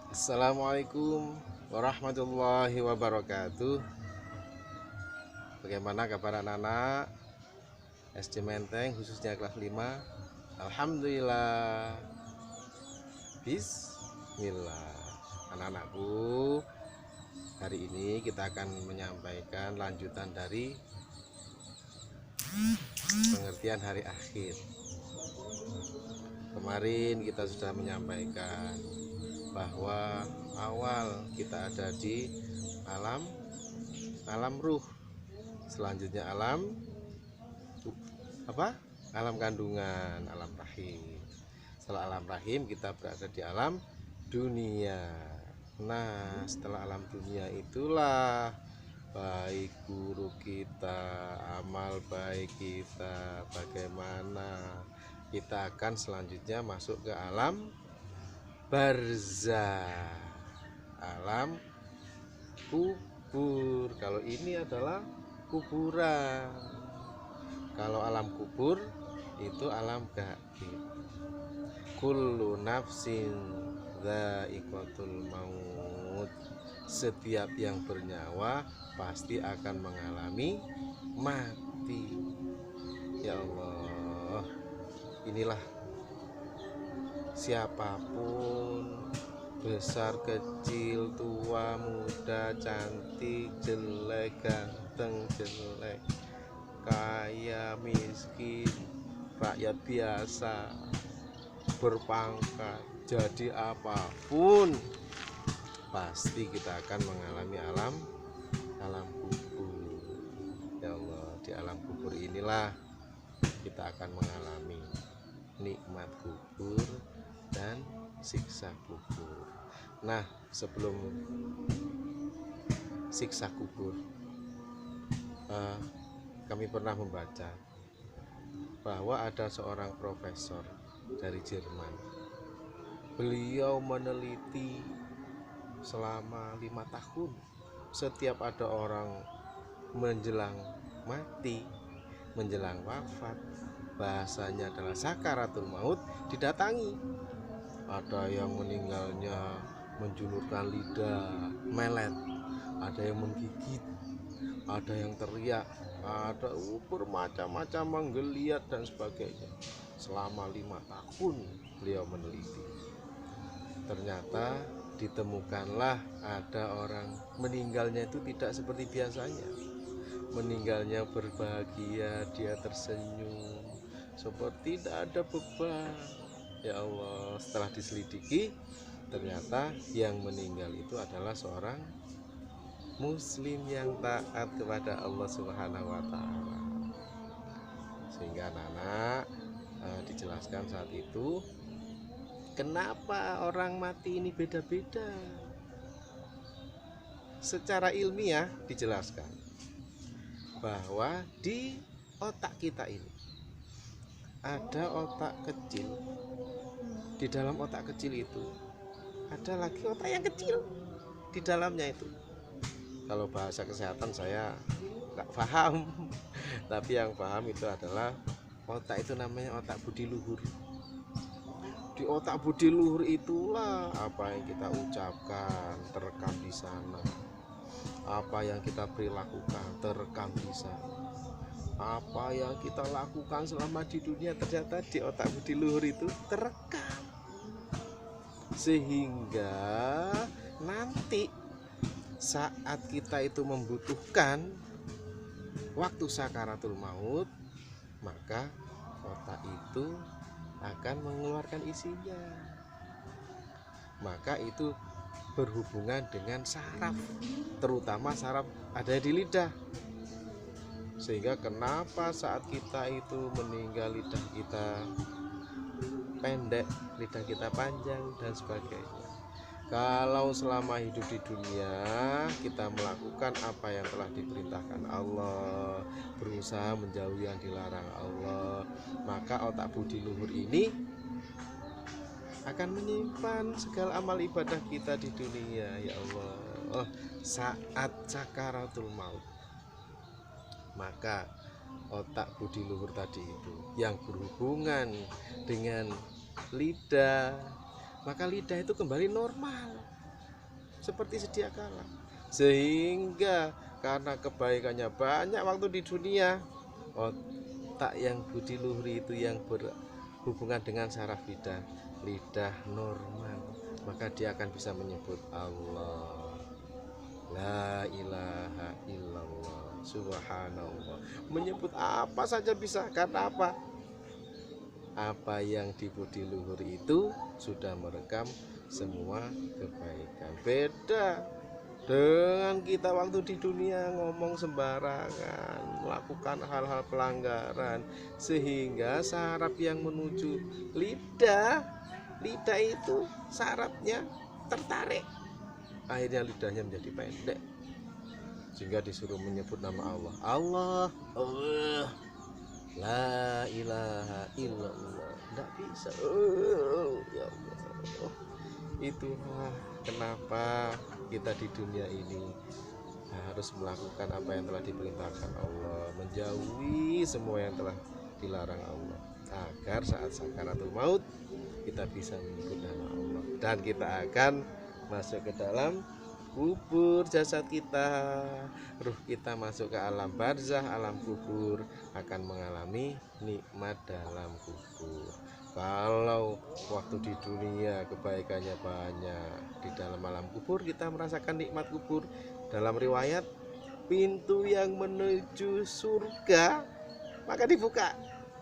Assalamualaikum warahmatullahi wabarakatuh. Bagaimana kabar anak-anak SD Menteng khususnya kelas 5? Alhamdulillah. Bismillah. Anak-anakku, hari ini kita akan menyampaikan lanjutan dari pengertian hari akhir. Kemarin kita sudah menyampaikan bahwa awal kita ada di alam ruh, selanjutnya alam kandungan, alam rahim. Setelah alam rahim kita berada di alam dunia. Nah, setelah alam dunia itulah baik buruk kita, amal baik kita, bagaimana kita akan selanjutnya masuk ke alam barzah, alam kubur. Kalau ini adalah kuburan. Kalau alam kubur itu alam gaib. Kullu nafsin dha'iqatul maut. Setiap yang bernyawa pasti akan mengalami mati. Ya Allah, inilah siapapun, besar kecil, tua muda, cantik jelek, ganteng jelek, kaya miskin, rakyat biasa, berpangkat, jadi apapun pasti kita akan mengalami alam kubur. Ya Allah, di alam kubur inilah kita akan mengalami nikmat kubur dan siksa kubur. Nah, sebelum siksa kubur, kami pernah membaca bahwa ada seorang profesor dari Jerman. Beliau meneliti selama 5 tahun. Setiap ada orang menjelang mati, menjelang wafat, bahasanya adalah sakaratul maut, didatangi. Ada yang meninggalnya menjulurkan lidah, melet, ada yang menggigit, ada yang teriak, ada bermacam-macam menggeliat dan sebagainya. Selama 5 tahun beliau meneliti. Ternyata ditemukanlah ada orang meninggalnya itu tidak seperti biasanya. Meninggalnya berbahagia, dia tersenyum seperti tidak ada beban. Ya Allah, setelah diselidiki ternyata yang meninggal itu adalah seorang muslim yang taat kepada Allah Subhanahu wa taala. Sehingga anak-anak dijelaskan saat itu kenapa orang mati ini beda-beda. Secara ilmiah dijelaskan bahwa di otak kita ini ada otak kecil. Di dalam otak kecil itu ada lagi otak yang kecil di dalamnya itu. Kalau bahasa kesehatan saya nggak paham, tapi yang paham itu adalah otak itu namanya otak budi luhur. Di otak budi luhur itulah apa yang kita ucapkan terekam di sana, apa yang kita perilakukan terekam di sana, apa yang kita lakukan selama di dunia ternyata di otak budi luhur itu terekam. Sehingga nanti saat kita itu membutuhkan waktu sakaratul maut, maka otak itu akan mengeluarkan isinya. Maka itu berhubungan dengan saraf, terutama saraf ada di lidah. Sehingga kenapa saat kita itu meninggal lidah kita pendek, lidah kita panjang dan sebagainya. Kalau selama hidup di dunia kita melakukan apa yang telah diperintahkan Allah, berusaha menjauhi yang dilarang Allah, maka otak budi luhur ini akan menyimpan segala amal ibadah kita di dunia. Ya Allah, saat sakaratul maut, maka otak budi luhur tadi itu yang berhubungan dengan lidah, maka lidah itu kembali normal. seperti sedia kala. Sehingga karena kebaikannya banyak waktu di dunia, otak yang budi luhur itu yang berhubungan dengan saraf lidah normal, maka dia akan bisa menyebut Allah, la ilaha illallah, subhanallah, menyebut apa saja bisa. Karena apa yang di budi luhur itu sudah merekam semua kebaikan. Beda dengan kita waktu di dunia ngomong sembarangan, melakukan hal-hal pelanggaran, sehingga saraf yang menuju lidah itu sarafnya tertarik, akhirnya lidahnya menjadi pendek, sehingga disuruh menyebut nama Allah, Allah, la ilaha illallah, tidak bisa. Ya Allah, itulah kenapa kita di dunia ini harus melakukan apa yang telah diperintahkan Allah, menjauhi semua yang telah dilarang Allah, agar saat sakaratul maut kita bisa menyebut nama Allah, dan kita akan masuk ke dalam kubur jasad kita, ruh kita masuk ke alam barzah, alam kubur, akan mengalami nikmat dalam kubur. Kalau waktu di dunia kebaikannya banyak, di dalam alam kubur kita merasakan nikmat kubur. Dalam riwayat, pintu yang menuju surga maka dibuka,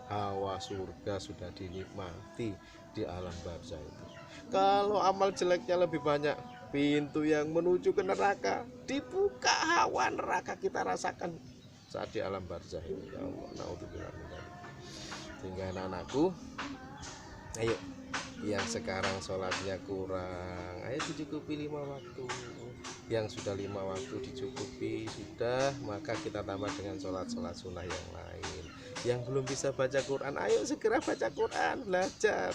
hawa surga sudah dinikmati di alam barzah itu. Kalau amal jeleknya lebih banyak, pintu yang menuju ke neraka dibuka, hawa neraka kita rasakan saat di alam barzah ini. Ya Allah, naudzubillah. Sehingga anak-anakku, ayo yang sekarang sholatnya kurang, ayo dicukupi 5 waktu. Yang sudah 5 waktu dicukupi sudah, maka kita tambah dengan sholat-sholat sunnah yang lain. Yang belum bisa baca Quran, ayo segera baca Quran, belajar.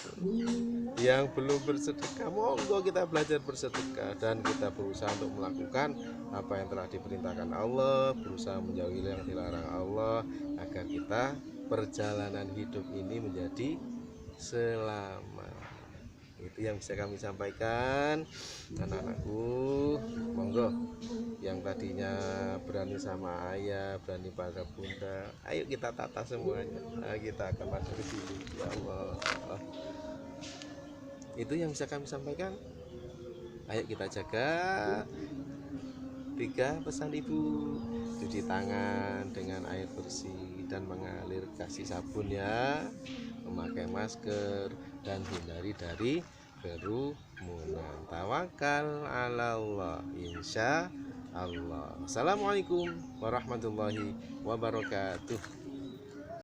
Yang belum bersedekah, monggo kita belajar bersedekah, dan kita berusaha untuk melakukan apa yang telah diperintahkan Allah, berusaha menjauhi yang dilarang Allah, agar kita perjalanan hidup ini menjadi selamat. Itu yang bisa kami sampaikan, anak-anakku. Monggo yang tadinya berani sama ayah, berani pada bunda, ayo kita tata semuanya. Nah, kita akan masuk ke sini. Ya Allah, itu yang bisa kami sampaikan. Ayo kita jaga 3 pesan ibu: cuci tangan dengan air bersih dan mengalir, kasih sabun ya, memakai masker, dan hindari dari kerumunan. Tawakal ala Allah, insya Allah. Assalamualaikum warahmatullahi wabarakatuh.